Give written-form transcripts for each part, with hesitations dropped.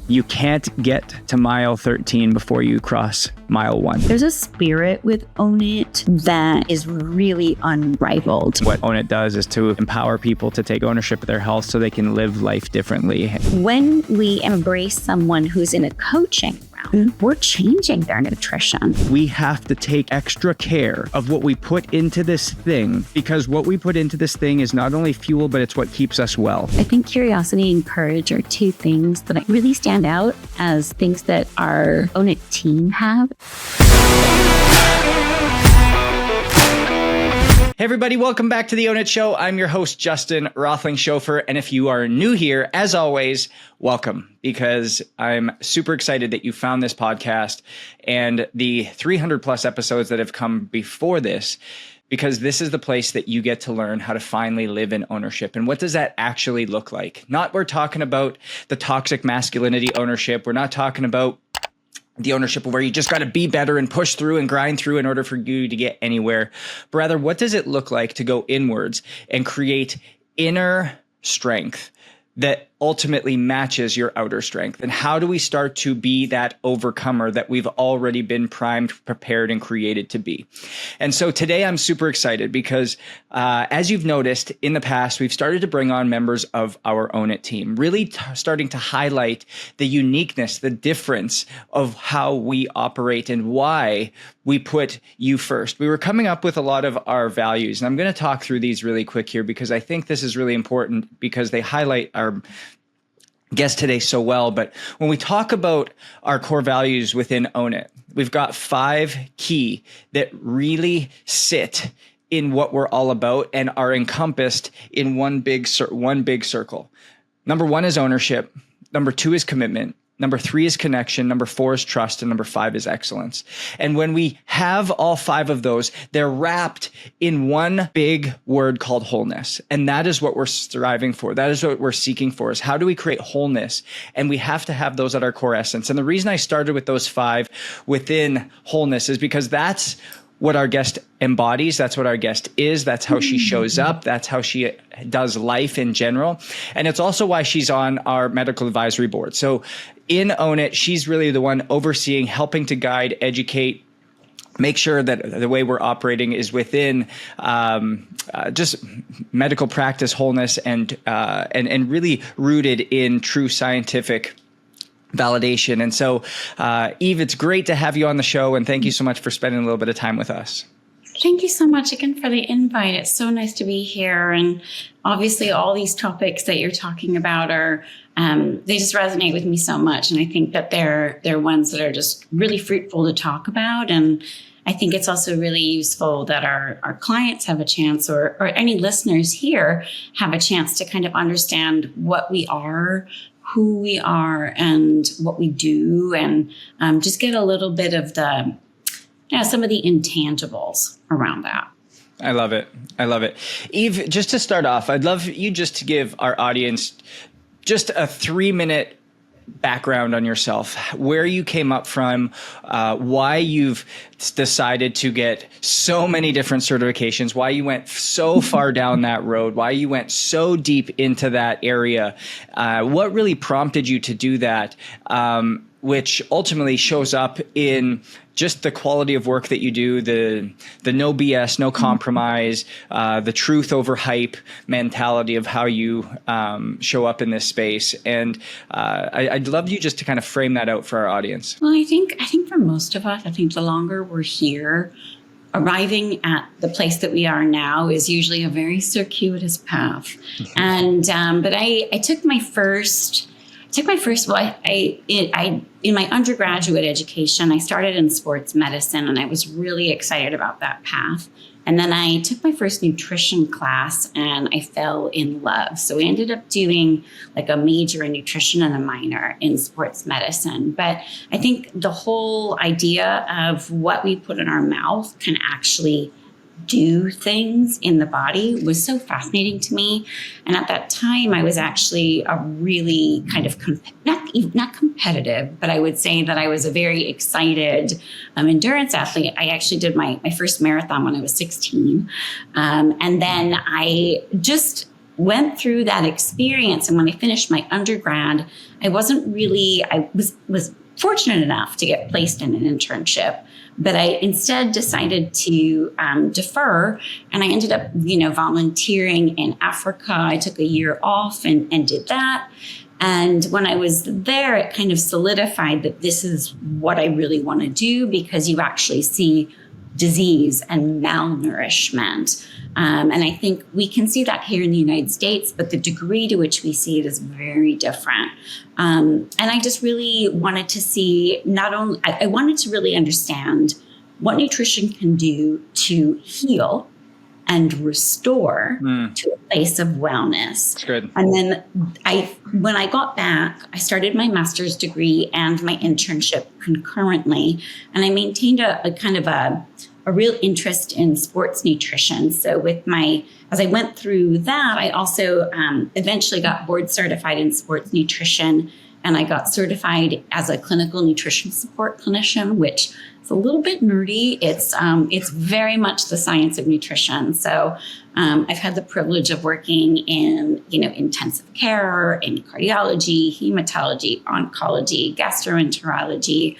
You can't get to mile 13 before you cross mile 1. There's a spirit with Own It that is really unrivaled. What Own It does is to empower people to take ownership of their health so they can live life differently. When we embrace someone who's in a coaching realm, we're changing their nutrition. We have to take extra care of what we put into this thing, because what we put into this thing is not only fuel, but it's what keeps us well. I think curiosity and courage are two things that really stand out as things that our Own It team have. Hey everybody, welcome back to the Own It Show. I'm your host, Justin Roethlingshoefer. And if you are new here, as always, welcome, because I'm super excited that you found this podcast and the 300 plus episodes that have come before this, because this is the place that you get to learn how to finally live in ownership. And what does that actually look like? We're talking about the toxic masculinity ownership. We're not talking about the ownership of where you just got to be better and push through and grind through in order for you to get anywhere. But rather, what does it look like to go inwards and create inner strength that ultimately matches your outer strength? And how do we start to be that overcomer that we've already been primed, prepared, and created to be? And so today I'm super excited because as you've noticed in the past, we've started to bring on members of our Own It team, really starting to highlight the uniqueness, the difference of how we operate and why we put you first. We were coming up with a lot of our values, and I'm going to talk through these really quick here because I think this is really important because they highlight our guest today so well. But when we talk about our core values within Own It, we've got 5 key that really sit in what we're all about and are encompassed in one big circle. Number 1 is ownership. Number 2 is commitment. Number 3 is connection. Number 4 is trust. And number 5 is excellence. And when we have all 5 of those, they're wrapped in one big word called wholeness. And that is what we're striving for. That is what we're seeking for, is how do we create wholeness? And we have to have those at our core essence. And the reason I started with those 5 within wholeness is because that's what our guest embodies. That's what our guest is. That's how she shows up. That's how she does life in general. And it's also why she's on our medical advisory board. So in Own It, she's really the one overseeing, helping to guide, educate, make sure that the way we're operating is within just medical practice wholeness and really rooted in true scientific validation. And so, Eve, it's great to have you on the show. And thank you so much for spending a little bit of time with us. Thank you so much again for the invite. It's so nice to be here. And obviously all these topics that you're talking about are, they just resonate with me so much. And I think that they're ones that are just really fruitful to talk about. And I think it's also really useful that our clients have a chance, or any listeners here have a chance to kind of understand what we are, who we are, and what we do, and just get a little bit of the, some of the intangibles around that. I love it. I love it. Eve, just to start off, I'd love you just to give our audience just a 3-minute background on yourself, where you came up from, why you've decided to get so many different certifications, why you went so far down that road, why you went so deep into that area, what really prompted you to do that, which ultimately shows up in just the quality of work that you do, the no BS, no compromise, the truth over hype mentality of how you show up in this space. And I'd love you just to kind of frame that out for our audience. Well, I think for most of us, I think the longer we're here, arriving at the place that we are now is usually a very circuitous path. And but I took my first. In my undergraduate education, I started in sports medicine, and I was really excited about that path. And then I took my first nutrition class, and I fell in love. So we ended up doing like a major in nutrition and a minor in sports medicine. But I think the whole idea of what we put in our mouth can actually do things in the body was so fascinating to me. And at that time, I was actually a really kind of, not competitive, but I would say that I was a very excited endurance athlete. I actually did my first marathon when I was 16. And then I just went through that experience, and when I finished my undergrad, I was fortunate enough to get placed in an internship, but I instead decided to defer, and I ended up, volunteering in Africa. I took a year off and did that. And when I was there, it kind of solidified that this is what I really want to do, because you actually see disease and malnourishment. And I think we can see that here in the United States, but the degree to which we see it is very different. And I just really wanted to see, I wanted to really understand what nutrition can do to heal and restore to a place of wellness. That's good. And then when I got back, I started my master's degree and my internship concurrently, and I maintained a kind of a real interest in sports nutrition. So as I went through that, I also eventually got board certified in sports nutrition, and I got certified as a clinical nutrition support clinician, which is a little bit nerdy. It's very much the science of nutrition. So I've had the privilege of working in, intensive care, in cardiology, hematology, oncology, gastroenterology,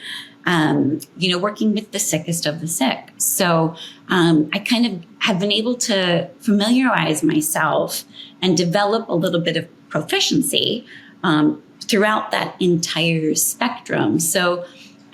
working with the sickest of the sick. So I kind of have been able to familiarize myself and develop a little bit of proficiency throughout that entire spectrum. So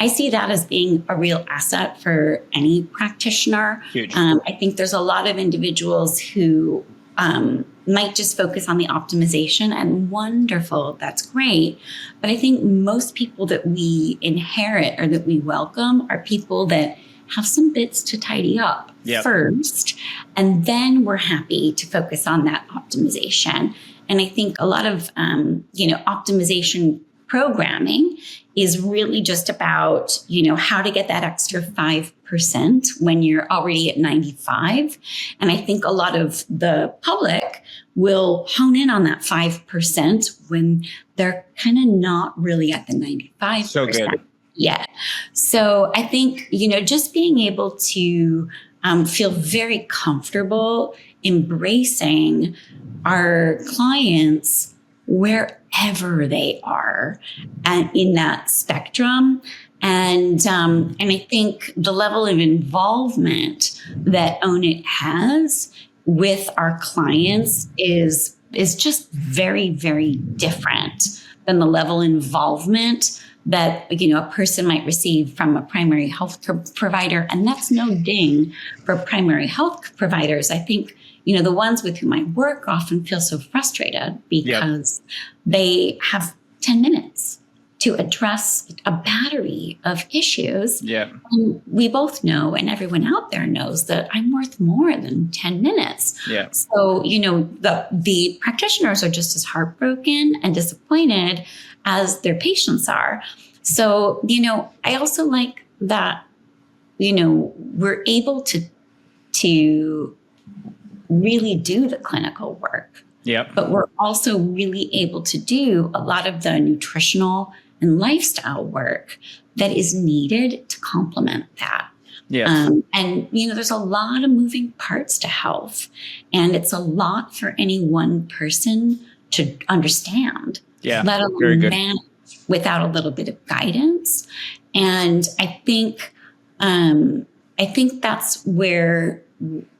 I see that as being a real asset for any practitioner. Huge. I think there's a lot of individuals who might just focus on the optimization, and wonderful, that's great. But I think most people that we inherit or that we welcome are people that have some bits to tidy up first, and then we're happy to focus on that optimization. And I think a lot of, optimization programming is really just about, how to get that extra 5% when you're already at 95. And I think a lot of the public will hone in on that 5% when they're kind of not really at the 95%. So good. Yet. So I think, just being able to feel very comfortable embracing our clients wherever they are and in that spectrum. And I think the level of involvement that Own It has with our clients is just very, very different than the level of involvement that, a person might receive from a primary health provider. And that's no ding for primary health providers. I think, the ones with whom I work often feel so frustrated because they have 10 minutes to address a battery of issues. Yeah. And we both know, and everyone out there knows, that I'm worth more than 10 minutes. Yeah. So, the practitioners are just as heartbroken and disappointed as their patients are. So, I also like that, we're able to really do the clinical work. Yeah. But we're also really able to do a lot of the nutritional and lifestyle work that is needed to complement that. Yeah. And, there's a lot of moving parts to health, and it's a lot for any one person to understand, let alone manage without a little bit of guidance. And I think that's where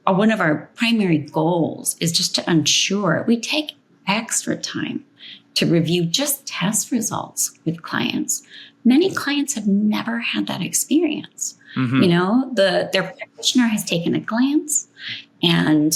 one of our primary goals is just to ensure we take extra time to review just test results with clients. Many clients have never had that experience. Mm-hmm. Their practitioner has taken a glance, and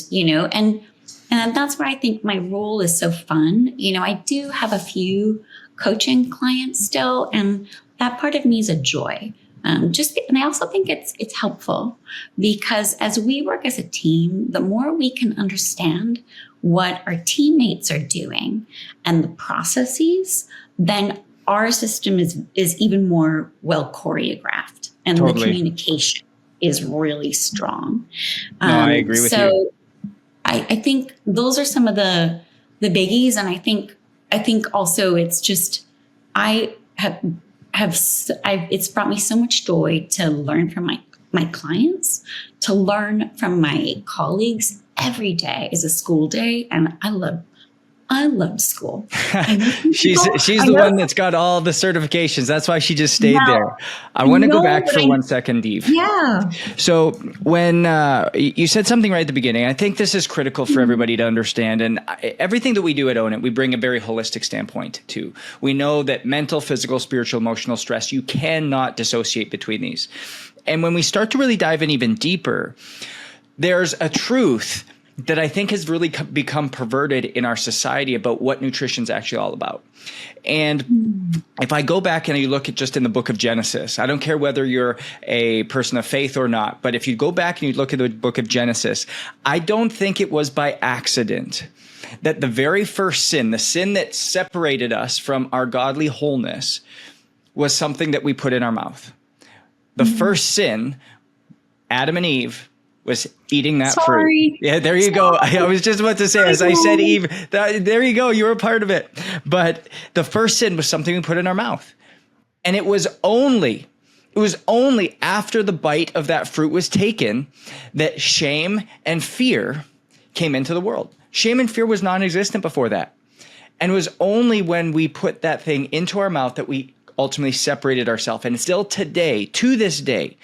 that's where I think my role is so fun. I do have a few coaching clients still, and that part of me is a joy. And I also think it's helpful because as we work as a team, the more we can understand what our teammates are doing and the processes, then our system is even more well choreographed, and the communication is really strong. No, I agree with you. So I think those are some of the biggies, and I think also it's just it's brought me so much joy to learn from my clients, to learn from my colleagues. Every day is a school day, and I love I loved school. She's the one that's got all the certifications. That's why she just stayed there. I want to go back for 1 second, Eve. Yeah. So when you said something right at the beginning, I think this is critical for everybody to understand. And everything that we do at Own It, we bring a very holistic standpoint to. We know that mental, physical, spiritual, emotional stress, you cannot dissociate between these. And when we start to really dive in even deeper, there's a truth that I think has really become perverted in our society about what nutrition is actually all about. And if I go back and you look at just in the book of Genesis, I don't care whether you're a person of faith or not, but if you go back and you look at the book of Genesis, I don't think it was by accident that the very first sin, the sin that separated us from our godly wholeness, was something that we put in our mouth. The first sin, Adam and Eve, was eating that fruit. Yeah, there you go. I was just about to say, as I said, Eve, there you go. You were a part of it. But the first sin was something we put in our mouth. And it was only after the bite of that fruit was taken that shame and fear came into the world. Shame and fear was non-existent before that. And it was only when we put that thing into our mouth that we ultimately separated ourselves. And still today, to this day,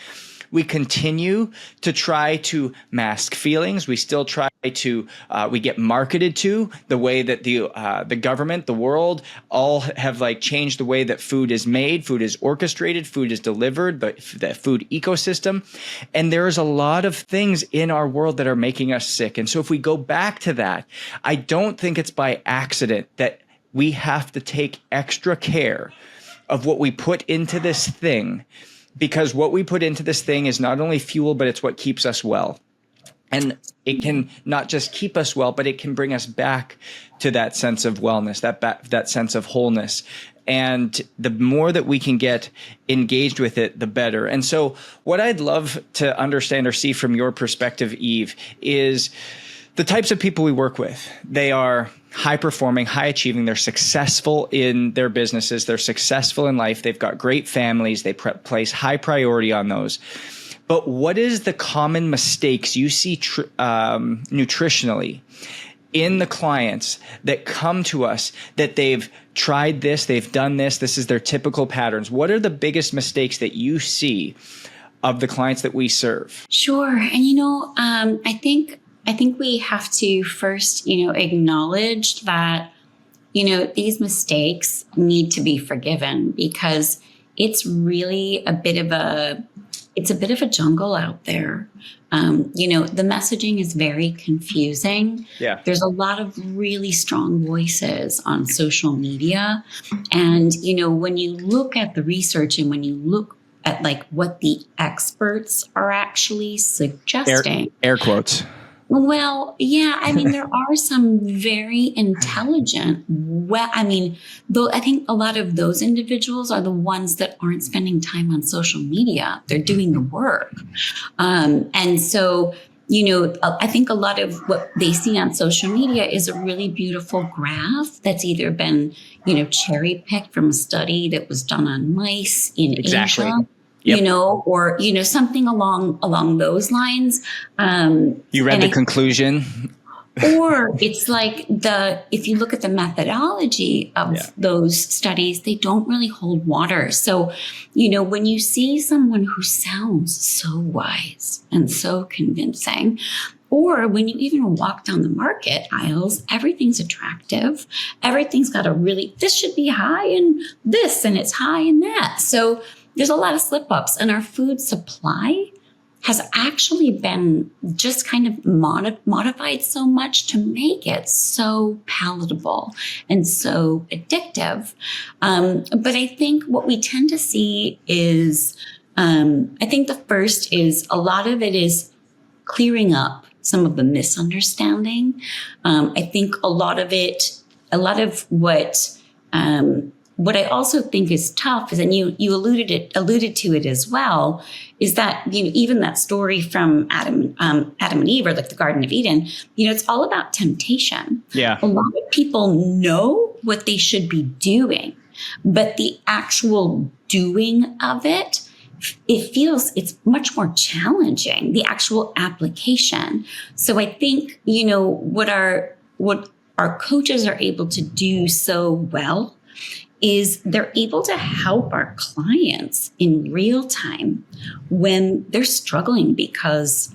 we continue to try to mask feelings. We still try to, we get marketed to the way that the government, the world, all have like changed the way that food is made, food is orchestrated, food is delivered, the food ecosystem. And there's a lot of things in our world that are making us sick. And so if we go back to that, I don't think it's by accident that we have to take extra care of what we put into this thing, because what we put into this thing is not only fuel, but it's what keeps us well. And it can not just keep us well, but it can bring us back to that sense of wellness, that sense of wholeness. And the more that we can get engaged with it, the better. And so what I'd love to understand or see from your perspective, Eve, is the types of people we work with. They are high performing, high achieving. They're successful in their businesses. They're successful in life. They've got great families. They place high priority on those. But what is the common mistakes you see nutritionally in the clients that come to us that they've tried this, they've done this, this is their typical patterns? What are the biggest mistakes that you see of the clients that we serve? Sure. And, I think we have to first, acknowledge that, these mistakes need to be forgiven, because it's really a bit of a jungle out there. The messaging is very confusing. Yeah. There's a lot of really strong voices on social media. And, when you look at the research and when you look at like what the experts are actually suggesting. Air quotes. Well, yeah, there are some very intelligent, though I think a lot of those individuals are the ones that aren't spending time on social media. They're doing the work. And so, I think a lot of what they see on social media is a really beautiful graph that's either been, cherry picked from a study that was done on mice in Asia. Yep. Or, something along those lines. You read the conclusion. Or it's like if you look at the methodology of those studies, they don't really hold water. So, when you see someone who sounds so wise and so convincing, or when you even walk down the market aisles, everything's attractive. Everything's got this should be high in this and it's high in that. So there's a lot of slip-ups, and our food supply has actually been just kind of modified so much to make it so palatable and so addictive. But I think what we tend to see is, I think the first is a lot of it is clearing up some of the misunderstanding. I think a lot of what I also think is tough is, and you alluded to it as well, is that, even that story from Adam and Eve, or like the Garden of Eden, it's all about temptation. Yeah. A lot of people know what they should be doing, but the actual doing of it, it's much more challenging, the actual application. So I think, what our coaches are able to do so well is they're able to help our clients in real time when they're struggling because,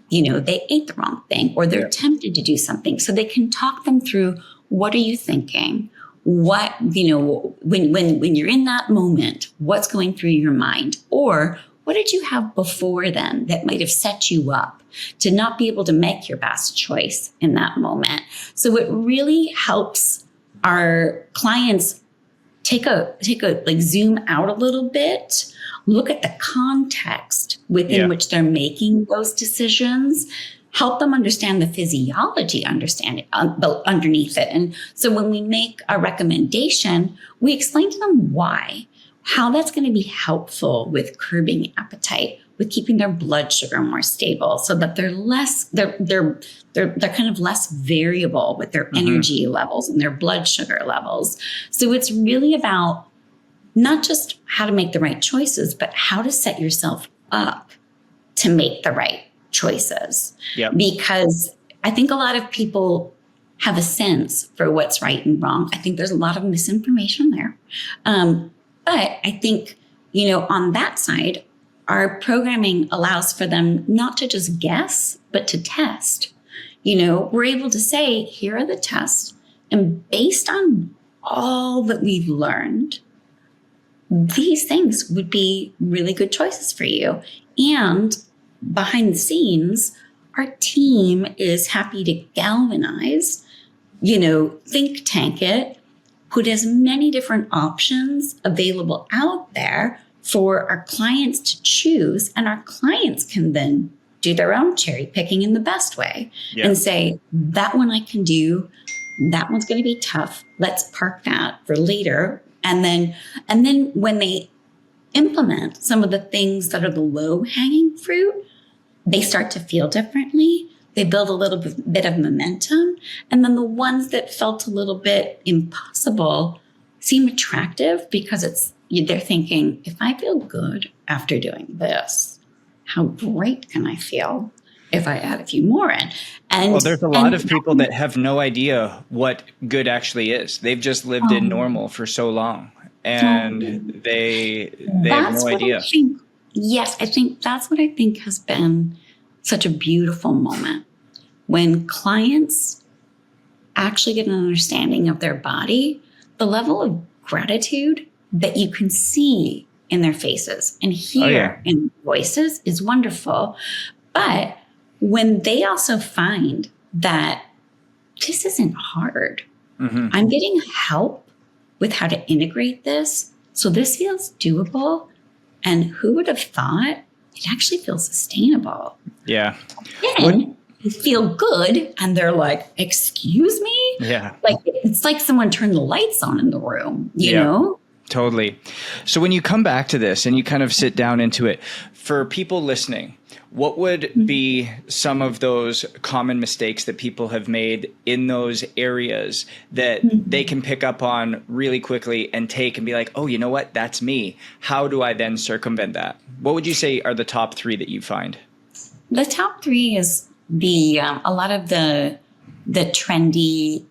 they ate the wrong thing or they're tempted to do something. So they can talk them through, what are you thinking? What, when you're in that moment, what's going through your mind? Or what did you have before then that might have set you up to not be able to make your best choice in that moment? So it really helps our clients take a zoom out a little bit, look at the context within which they're making those decisions, help them understand the physiology underneath it. And so when we make a recommendation, we explain to them why, how that's going to be helpful with curbing appetite, with keeping their blood sugar more stable so that they're kind of less variable with their energy levels and their blood sugar levels. So it's really about not just how to make the right choices, but how to set yourself up to make the right choices. Yep. Because I think a lot of people have a sense for what's right and wrong. I think there's a lot of misinformation there. But I think, on that side, our programming allows for them not to just guess, but to test. We're able to say, here are the tests. And based on all that we've learned, these things would be really good choices for you. And behind the scenes, our team is happy to galvanize, think tank it, put as many different options available out there for our clients to choose. And our clients can then do their own cherry picking in the best way and say, that one I can do. That one's going to be tough. Let's park that for later. And then when they implement some of the things that are the low hanging fruit, they start to feel differently. They build a little bit of momentum. And then the ones that felt a little bit impossible seem attractive because they're thinking, if I feel good after doing this, how great can I feel if I add a few more in? And there's a lot of people that have no idea what good actually is. They've just lived in normal for so long, and they have no idea. I think that's what I think has been such a beautiful moment when clients actually get an understanding of their body, the level of gratitude that you can see in their faces and hear in voices is wonderful. But when they also find that this isn't hard, I'm getting help with how to integrate this. So this feels doable. And who would have thought it actually feels sustainable? Yeah. Then they feel good and they're like, excuse me? Yeah. Like it's like someone turned the lights on in the room, you know? Totally. So when you come back to this and you kind of sit down into it, for people listening, what would be some of those common mistakes that people have made in those areas that they can pick up on really quickly and take and be like, oh, you know what? That's me. How do I then circumvent that? What would you say are the top three that you find? The top three is a lot of the trendy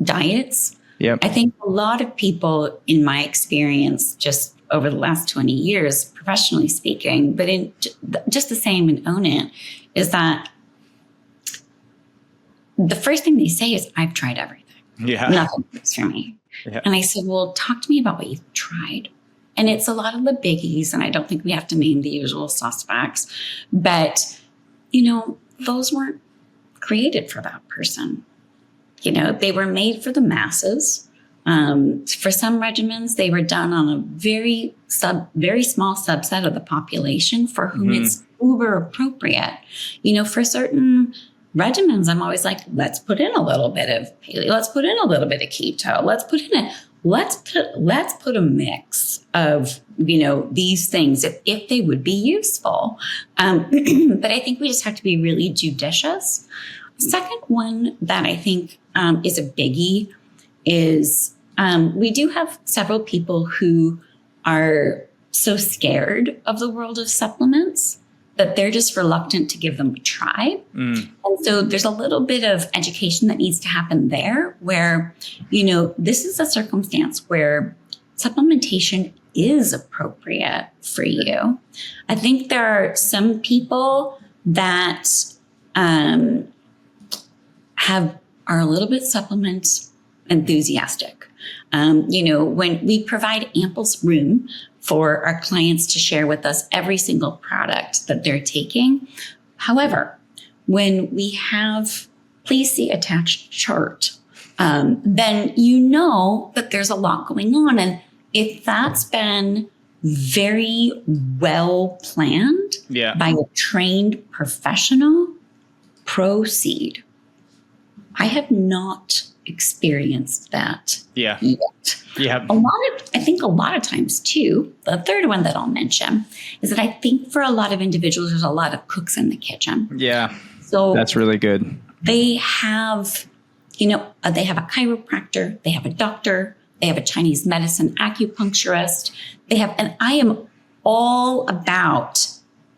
diets. Yep. I think a lot of people, in my experience, just over the last 20 years, professionally speaking, but in just the same in Own It, is that the first thing they say is, I've tried everything. Yeah. Nothing works for me. Yeah. And I said, well, talk to me about what you've tried. And it's a lot of the biggies, and I don't think we have to name the usual suspects, but, those weren't created for that person. They were made for the masses. For some regimens, they were done on a very small subset of the population for whom it's uber appropriate. For certain regimens, I'm always like, let's put in a little bit of paleo, let's put in a little bit of keto, let's put a mix of, these things if they would be useful. But I think we just have to be really judicious. Second one that I think is a biggie is we do have several people who are so scared of the world of supplements but they're just reluctant to give them a try. And so there's a little bit of education that needs to happen there where, this is a circumstance where supplementation is appropriate for you. I think there are some people that are a little bit supplement enthusiastic. When we provide ample room for our clients to share with us every single product that they're taking. However, when we have, please see attached chart, then that there's a lot going on. And if that's been very well planned by a trained professional, proceed. I have not experienced that yet. Yeah. I think a lot of times too, the third one that I'll mention is that I think for a lot of individuals, there's a lot of cooks in the kitchen. Yeah. So that's really good. They have, they have a chiropractor, they have a doctor, they have a Chinese medicine acupuncturist. And I am all about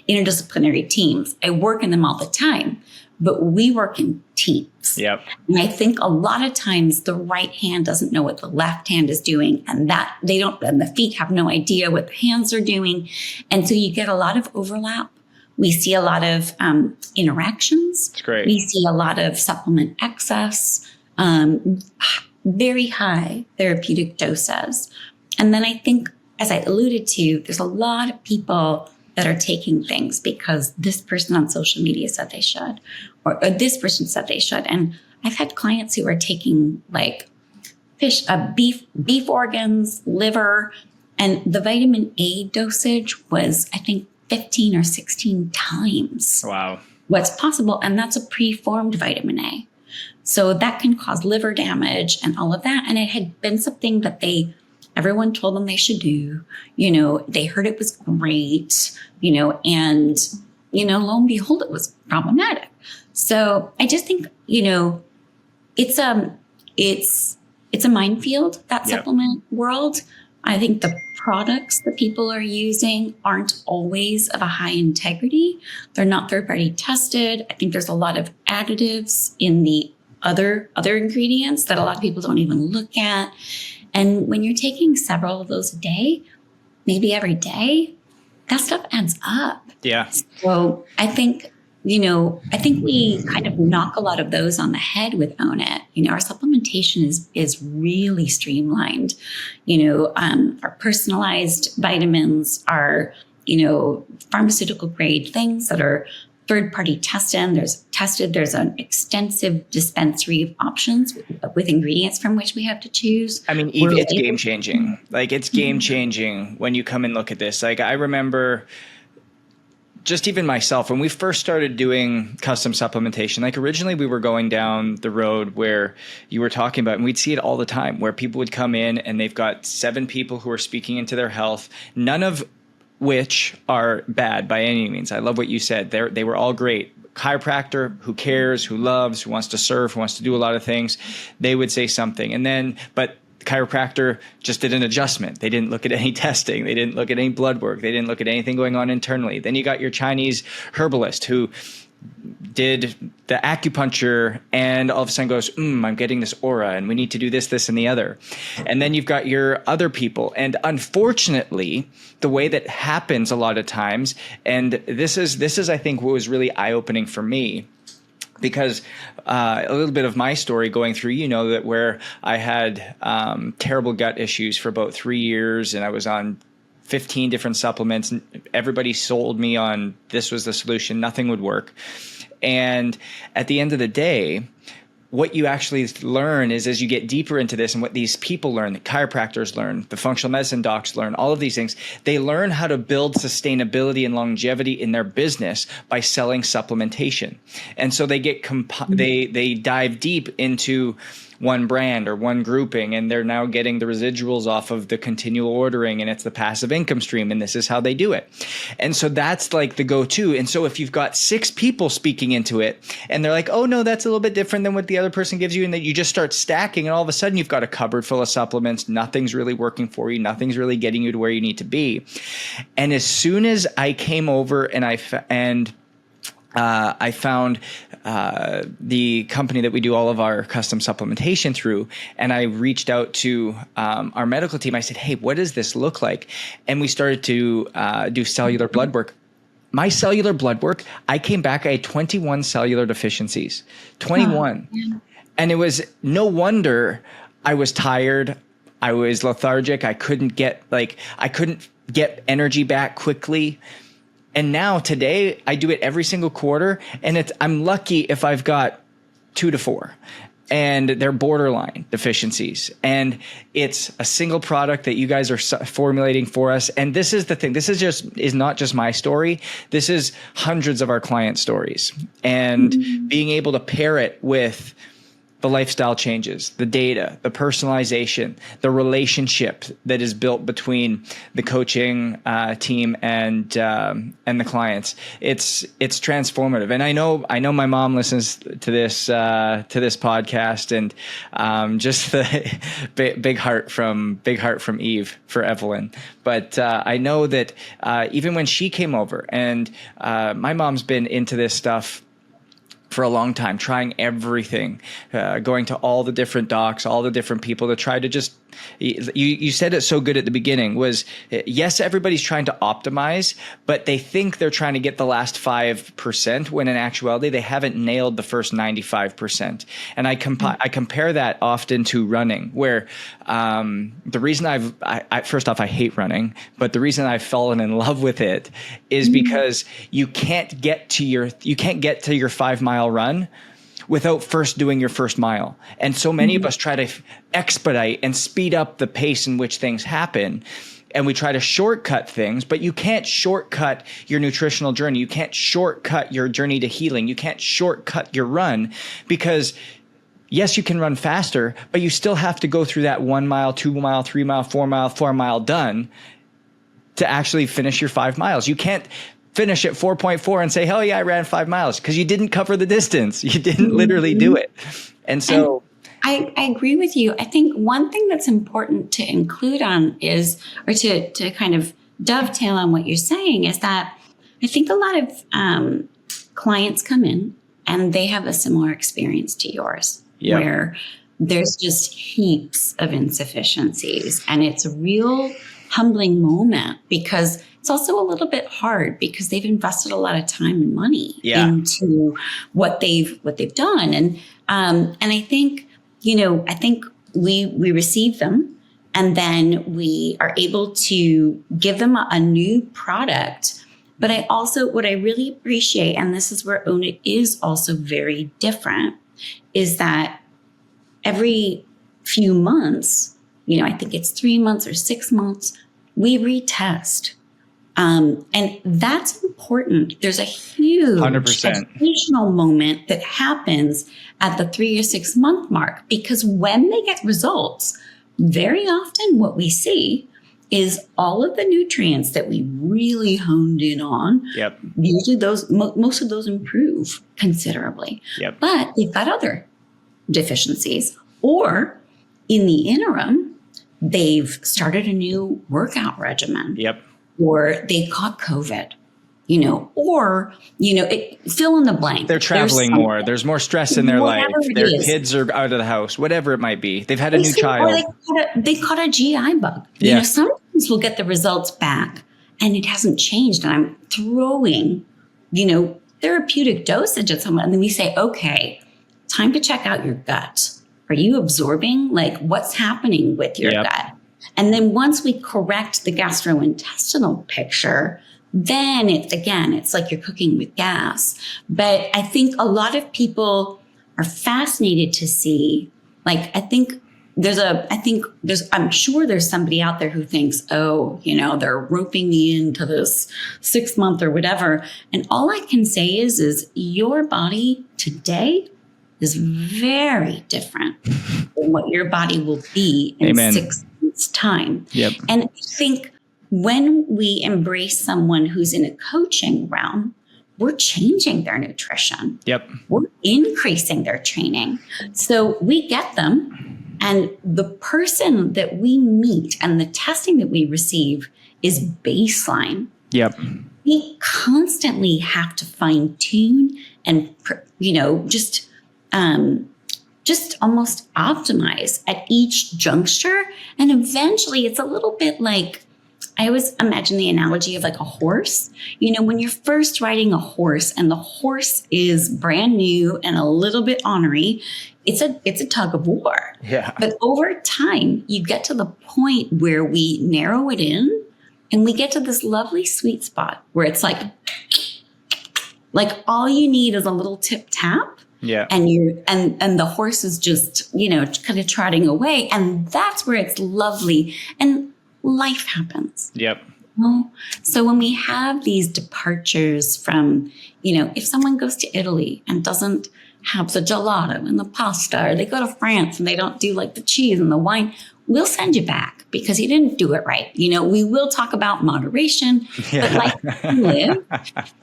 interdisciplinary teams. I work in them all the time, but we work in teams. Yep. And I think a lot of times the right hand doesn't know what the left hand is doing, and the feet have no idea what the hands are doing. And so you get a lot of overlap. We see a lot of interactions. It's great. We see a lot of supplement excess, very high therapeutic doses. And then I think, as I alluded to, there's a lot of people that are taking things because this person on social media said they should, or this person said they should. And I've had clients who are taking like beef organs, liver, and the vitamin A dosage was, I think, 15 or 16 times what's possible. And that's a preformed vitamin A. So that can cause liver damage and all of that. And it had been something that everyone told them they should do. They heard it was great, and, lo and behold, it was problematic. So I just think, it's a minefield, that supplement world. I think the products that people are using aren't always of a high integrity. They're not third-party tested. I think there's a lot of additives in the other ingredients that a lot of people don't even look at. And when you're taking several of those a day, maybe every day, that stuff adds up. Yeah. So I think, we kind of knock a lot of those on the head with Own It. Our supplementation is really streamlined. Our personalized vitamins are, pharmaceutical grade things that are third-party tested. There's an extensive dispensary of options with ingredients from which we have to choose. I mean, Eve, it's game-changing. Like, it's game-changing when you come and look at this. Like, I remember just even myself, when we first started doing custom supplementation, like originally we were going down the road where you were talking about, and we'd see it all the time, where people would come in and they've got 7 people who are speaking into their health, none of which are bad by any means. I love what you said. They were all great. Chiropractor, who cares, who loves, who wants to serve, who wants to do a lot of things, they would say something. But the chiropractor just did an adjustment. They didn't look at any testing. They didn't look at any blood work. They didn't look at anything going on internally. Then you got your Chinese herbalist who did the acupuncture and all of a sudden goes, I'm getting this aura and we need to do this, this, and the other. And then you've got your other people. And unfortunately, the way that happens a lot of times, and this is I think what was really eye-opening for me, because a little bit of my story going through, that where I had terrible gut issues for about 3 years, and I was on 15 different supplements, and everybody sold me on this was the solution. Nothing would work. And at the end of the day, what you actually learn is, as you get deeper into this, and what these people learn, the chiropractors learn, the functional medicine docs learn, all of these things, they learn how to build sustainability and longevity in their business by selling supplementation. And so they get they dive deep into one brand or one grouping, and they're now getting the residuals off of the continual ordering, and it's the passive income stream, and this is how they do it. And so that's like the go-to. And so if you've got 6 people speaking into it and they're like, oh no, that's a little bit different than what the other person gives you, and then you just start stacking, and all of a sudden you've got a cupboard full of supplements, nothing's really working for you, nothing's really getting you to where you need to be. And as soon as I came over and I found the company that we do all of our custom supplementation through, and I reached out to our medical team. I said, hey, what does this look like? And we started to do cellular blood work. My cellular blood work, I came back, I had 21 cellular deficiencies, 21. And it was no wonder I was tired. I was lethargic. I couldn't get energy back quickly. And now today I do it every single quarter, and I'm lucky if I've got 2 to 4, and they're borderline deficiencies. And it's a single product that you guys are formulating for us. And this is the thing. This is not just my story. This is hundreds of our client stories, and being able to pair it with the lifestyle changes, the data, the personalization, the relationship that is built between the coaching team and the clients. It's transformative. And I know my mom listens to this podcast, and just the big heart from Eve for Evelyn. But I know that even when she came over, and my mom's been into this stuff for a long time, trying everything, going to all the different docs, all the different people to try to just, you said it so good at the beginning, was yes, everybody's trying to optimize, but they think they're trying to get the last 5%, when in actuality, they haven't nailed the first 95%. And I compare that often to running, where the reason first off, I hate running, but the reason I've fallen in love with it is because you can't get to your 5-mile run without first doing your first mile. And so many of us try to expedite and speed up the pace in which things happen. And we try to shortcut things, but you can't shortcut your nutritional journey. You can't shortcut your journey to healing. You can't shortcut your run, because yes, you can run faster, but you still have to go through that 1 mile, 2 mile, 3 mile, 4 mile, 4 mile done to actually finish your 5 miles. You can't finish at 4.4 and say, oh yeah, I ran 5 miles, because you didn't cover the distance. You didn't literally do it. And so I agree with you. I think one thing that's important to include on is, or to kind of dovetail on what you're saying, is that I think a lot of clients come in and they have a similar experience to yours, where there's just heaps of insufficiencies, and it's a real humbling moment, because it's also a little bit hard, because they've invested a lot of time and money into what they've done. And I think, I think we receive them, and then we are able to give them a new product. But what I really appreciate, and this is where Own It is also very different, is that every few months, I think it's 3 months or 6 months, we retest. And that's important. There's a huge 100% educational moment that happens at the 3 or 6 month mark, because when they get results, very often what we see is all of the nutrients that we really honed in on. Usually most of those improve considerably. But they've got other deficiencies, or in the interim, they've started a new workout regimen. Or they caught COVID, or, fill in the blank. They're traveling more. There's more stress in their life. Their kids are out of the house, whatever it might be. They've had a new child. Or they caught a GI bug. Sometimes we'll get the results back and it hasn't changed. And I'm throwing, therapeutic dosage at someone. And then we say, okay, time to check out your gut. Are you absorbing? What's happening with your gut? And then once we correct the gastrointestinal picture, then it's like you're cooking with gas. But I think a lot of people are fascinated to see, I'm sure there's somebody out there who thinks, they're roping me into this 6 month or whatever. And all I can say is your body today is very different than what your body will be in Amen. 6 months' time. Yep. And I think when we embrace someone who's in a coaching realm, we're changing their nutrition. Yep. We're increasing their training. So we get them, and the person that we meet and the testing that we receive is baseline. Yep. We constantly have to fine tune and, just almost optimize at each juncture. And eventually it's a little bit like, I always imagine the analogy of like a horse. When you're first riding a horse and the horse is brand new and a little bit ornery, it's a tug of war. Yeah. But over time, you get to the point where we narrow it in and we get to this lovely sweet spot where it's like all you need is a little tip tap. Yeah. And the horse is just, kind of trotting away. And that's where it's lovely. And life happens. Yep. So when we have these departures from, if someone goes to Italy and doesn't have the gelato and the pasta, or they go to France and they don't do like the cheese and the wine, we'll send you back because you didn't do it right. We will talk about moderation, but life can live.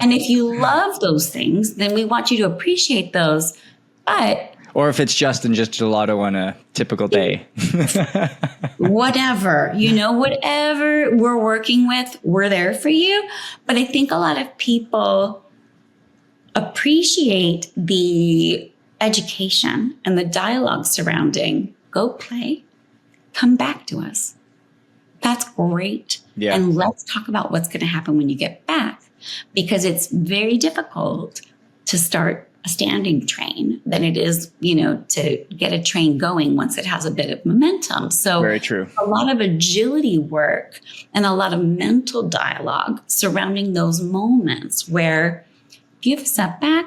And if you love those things, then we want you to appreciate those. But or if it's just gelato on a typical day. whatever we're working with, we're there for you. But I think a lot of people appreciate the education and the dialogue surrounding go play, come back to us. That's great. Yeah. And let's talk about what's going to happen when you get back, because it's very difficult to start a standing train than it is, to get a train going once it has a bit of momentum. So very true. A lot of agility work and a lot of mental dialogue surrounding those moments where if you have a setback,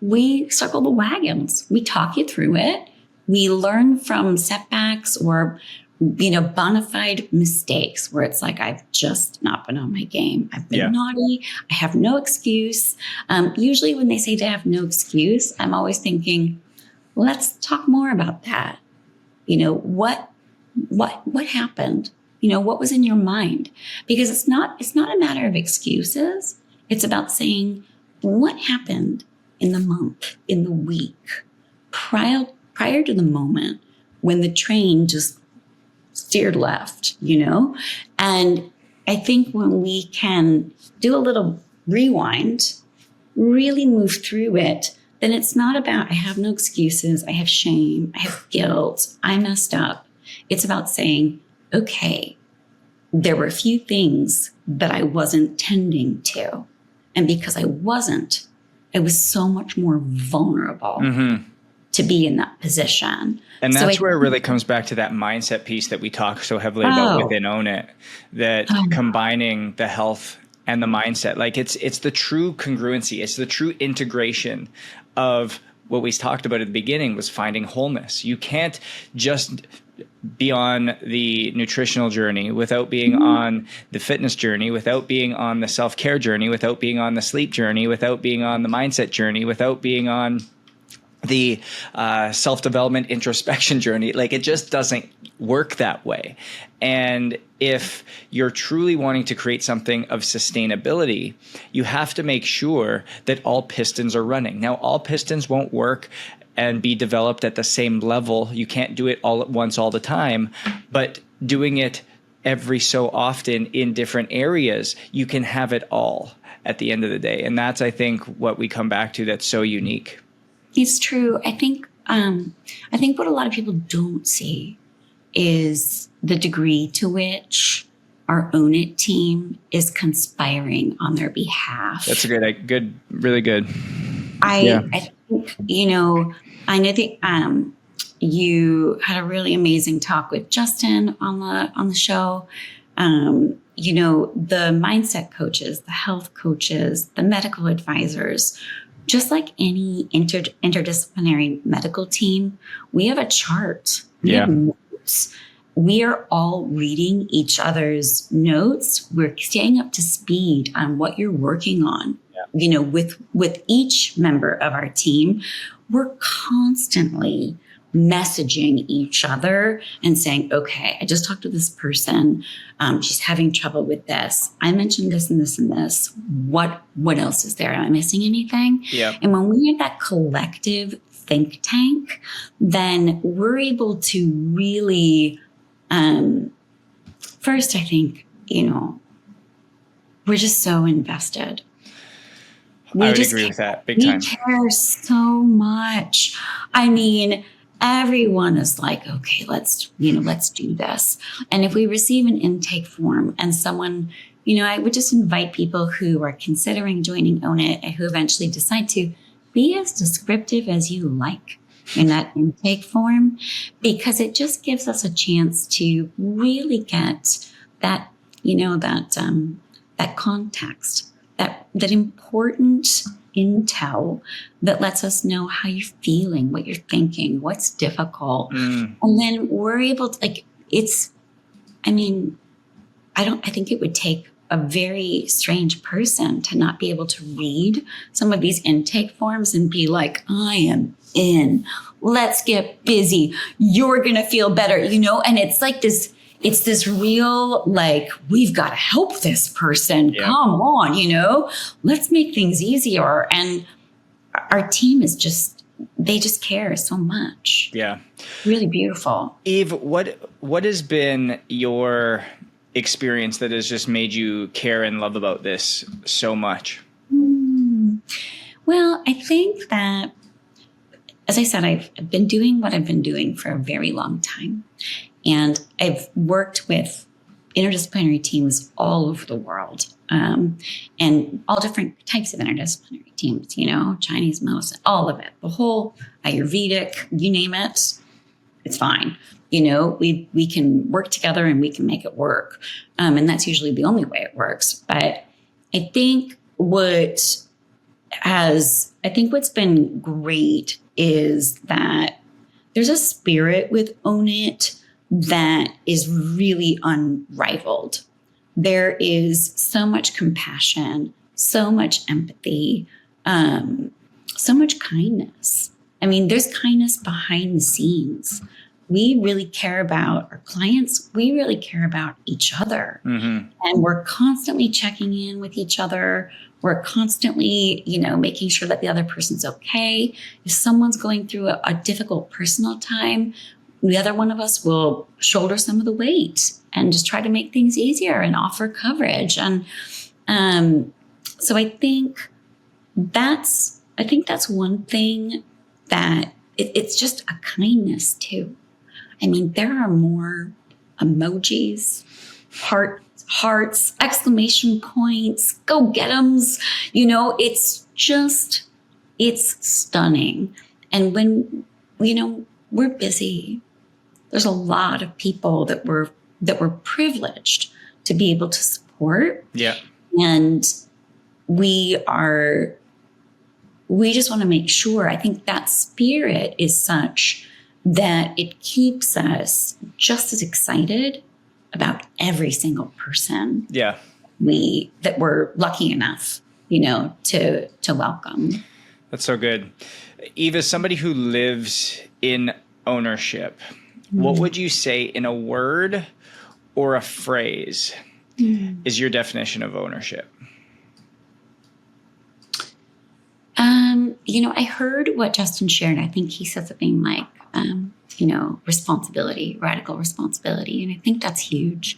we circle the wagons. We talk you through it. We learn from setbacks or, bona fide mistakes where it's like, I've just not been on my game. I've been naughty. I have no excuse. Usually when they say to have no excuse, I'm always thinking, let's talk more about that. What happened? What was in your mind? Because it's not a matter of excuses. It's about saying, what happened in the month, in the week, prior to the moment when the train just steered left, And I think when we can do a little rewind, really move through it, then it's not about, I have no excuses, I have shame, I have guilt, I messed up. It's about saying, okay, there were a few things that I wasn't tending to. And because I wasn't, I was so much more vulnerable to be in that position. And that's where it really comes back to that mindset piece that we talk so heavily about within Own It, that combining the health and the mindset, like it's the true congruency. It's the true integration of what we talked about at the beginning was finding wholeness. You can't just be on the nutritional journey without being on the fitness journey, without being on the self-care journey, without being on the sleep journey, without being on the mindset journey, without being on the self-development introspection journey. Like it just doesn't work that way. And if you're truly wanting to create something of sustainability, you have to make sure that all pistons are running. Now, all pistons won't work and be developed at the same level. You can't do it all at once all the time, but doing it every so often in different areas, you can have it all at the end of the day. And that's, I think, what we come back to that's so unique. It's true. I think what a lot of people don't see is the degree to which our Own It team is conspiring on their behalf. That's really good. I think, I know that you had a really amazing talk with Justin on the show. The mindset coaches, the health coaches, the medical advisors, just like any interdisciplinary medical team, we have a chart. We have notes. We are all reading each other's notes. We're staying up to speed on what you're working on. With each member of our team, we're constantly messaging each other and saying, okay, I just talked to this person. She's having trouble with this. I mentioned this and this and this. What else is there? Am I missing anything? Yeah. And when we have that collective think tank, then we're able to really, first, I think, we're just so invested. I would agree with that big time. We care so much. I mean, everyone is like, okay, let's do this. And if we receive an intake form and someone, I would just invite people who are considering joining Own It and who eventually decide to be as descriptive as you like in that intake form, because it just gives us a chance to really get that, that context, that important intel that lets us know how you're feeling, what you're thinking, what's difficult. And then we're able to I think it would take a very strange person to not be able to read some of these intake forms and be like, I am in, let's get busy. You're going to feel better, and it's like this, it's this real, like, we've got to help this person. Yeah. Come on, let's make things easier. And our team is they just care so much. Yeah. Really beautiful. Eve, what has been your experience that has just made you care and love about this so much? Well, I think that, as I said, I've been doing what I've been doing for a very long time. And I've worked with interdisciplinary teams all over the world, and all different types of interdisciplinary teams, Chinese medicine, all of it, the whole Ayurvedic, you name it, it's fine. We can work together and we can make it work. And that's usually the only way it works. But I think what's been great is that there's a spirit with Own It that is really unrivaled. There is so much compassion, so much empathy, so much kindness. I mean, there's kindness behind the scenes. We really care about our clients. We really care about each other. Mm-hmm. And we're constantly checking in with each other. We're constantly, making sure that the other person's okay. If someone's going through a difficult personal time, the other one of us will shoulder some of the weight and just try to make things easier and offer coverage. And so I think that's one thing that it's just a kindness too. I mean, there are more emojis, hearts, exclamation points, go get 'ems. It's stunning. And when, we're busy, there's a lot of people that we're privileged to be able to support. Yeah. And we just want to make sure, I think that spirit is such that it keeps us just as excited about every single person. Yeah. that we're lucky enough, to welcome. That's so good. Eve, as somebody who lives in ownership, what would you say in a word or a phrase is your definition of ownership? I heard what Justin shared. I think he said something like, responsibility, radical responsibility. And I think that's huge.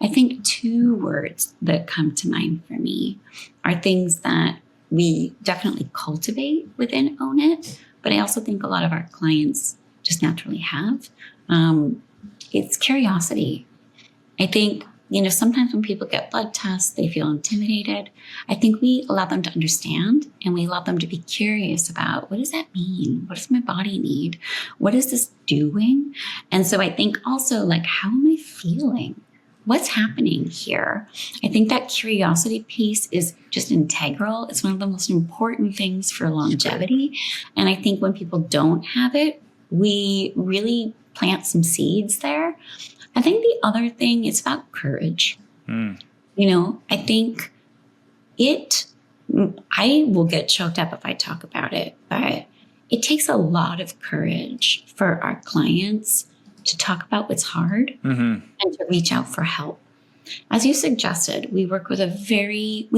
I think two words that come to mind for me are things that we definitely cultivate within Own It, but I also think a lot of our clients just naturally have. It's curiosity. I think, sometimes when people get blood tests, they feel intimidated. I think we allow them to understand and we allow them to be curious about, what does that mean? What does my body need? What is this doing? And so I think also, how am I feeling? What's happening here? I think that curiosity piece is just integral. It's one of the most important things for longevity. And I think when people don't have it, we really plant some seeds there. I think the other thing is about courage. I think I will get choked up if I talk about it, but it takes a lot of courage for our clients to talk about what's hard and to reach out for help. As you suggested, we work with everyone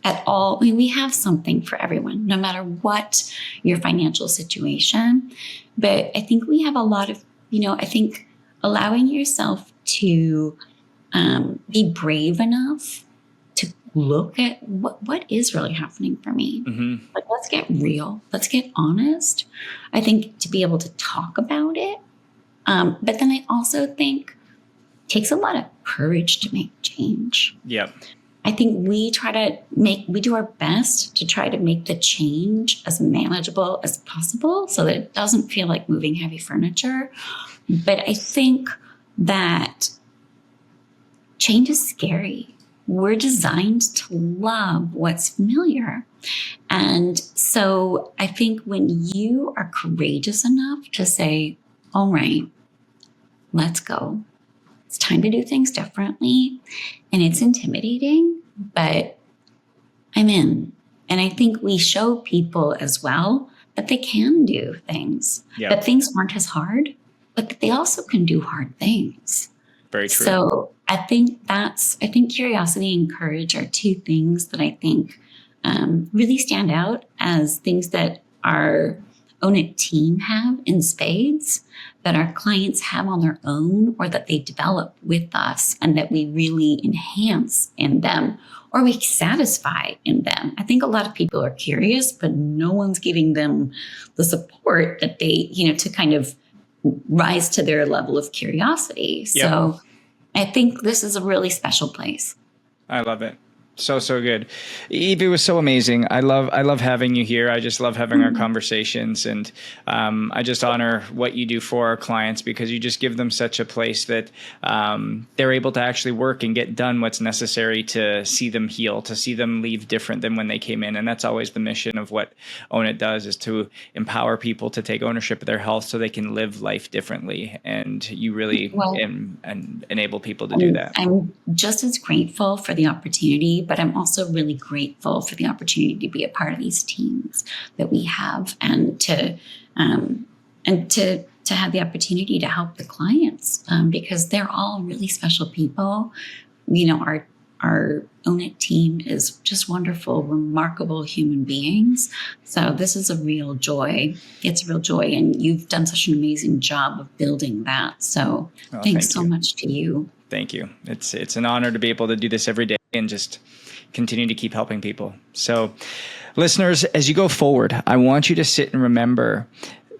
at all. I mean, we have something for everyone, no matter what your financial situation. But I think we have a lot of, I think allowing yourself to be brave enough to look at what is really happening for me. Like, let's get real. Let's get honest. I think to be able to talk about it. But then I also think it takes a lot of courage to make change. Yep. I think we do our best to try to make the change as manageable as possible so that it doesn't feel like moving heavy furniture. But I think that change is scary. We're designed to love what's familiar. And so I think when you are courageous enough to say, all right, let's go. It's time to do things differently. And it's intimidating, but I'm in. And I think we show people as well that they can do things, that things aren't as hard, but that they also can do hard things. Very true. So I think curiosity and courage are two things that I think really stand out as things that our Own It team have in spades, that our clients have on their own, or that they develop with us and that we really enhance in them or we satisfy in them. I think a lot of people are curious, but no one's giving them the support that they, to kind of rise to their level of curiosity. So I think this is a really special place. I love it. So good. Eve, it was so amazing. I love having you here. I just love having our conversations, and I just honor what you do for our clients, because you just give them such a place that they're able to actually work and get done what's necessary to see them heal, to see them leave different than when they came in. And that's always the mission of what Own It does, is to empower people to take ownership of their health so they can live life differently. And you really enable people to do that. I'm just as grateful for the opportunity, but I'm also really grateful for the opportunity to be a part of these teams that we have, and to have the opportunity to help the clients, because they're all really special people. Our Own It team is just wonderful, remarkable human beings. So this is a real joy. It's a real joy, and you've done such an amazing job of building that. So thanks so much to you. Thank you. It's an honor to be able to do this every day and just continue to keep helping people. So listeners, as you go forward, I want you to sit and remember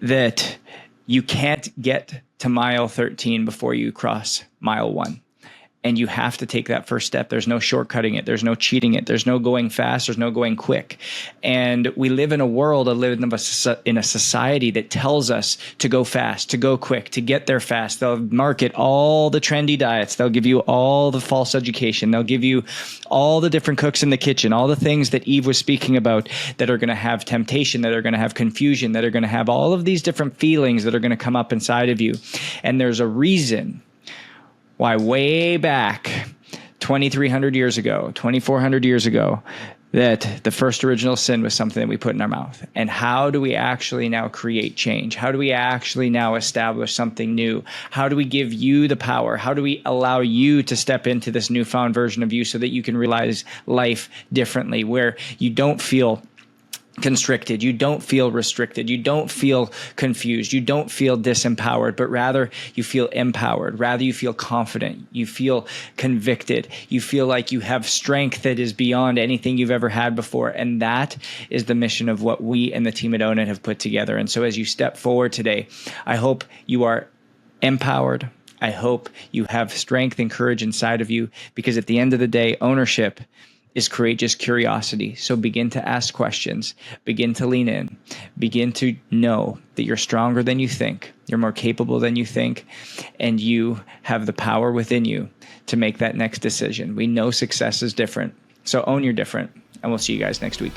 that you can't get to mile 13 before you cross mile 1. And you have to take that first step. There's no shortcutting it. There's no cheating it. There's no going fast. There's no going quick. And we live in a world, in a society that tells us to go fast, to go quick, to get there fast. They'll market all the trendy diets. They'll give you all the false education. They'll give you all the different cooks in the kitchen, all the things that Eve was speaking about that are going to have temptation, that are going to have confusion, that are going to have all of these different feelings that are going to come up inside of you. And there's a reason why way back 2,300 years ago, 2,400 years ago, that the first original sin was something that we put in our mouth. And how do we actually now create change? How do we actually now establish something new? How do we give you the power? How do we allow you to step into this newfound version of you so that you can realize life differently, where you don't feel constricted, you don't feel restricted, you don't feel confused, you don't feel disempowered, but rather you feel empowered, rather you feel confident, you feel convicted, you feel like you have strength that is beyond anything you've ever had before. And that is the mission of what we and the team at Own It have put together. And so as you step forward today, I hope you are empowered. I hope you have strength and courage inside of you, because at the end of the day, ownership is courageous curiosity. So begin to ask questions, begin to lean in, begin to know that you're stronger than you think, you're more capable than you think, and you have the power within you to make that next decision. We know success is different, so own your different, and we'll see you guys next week.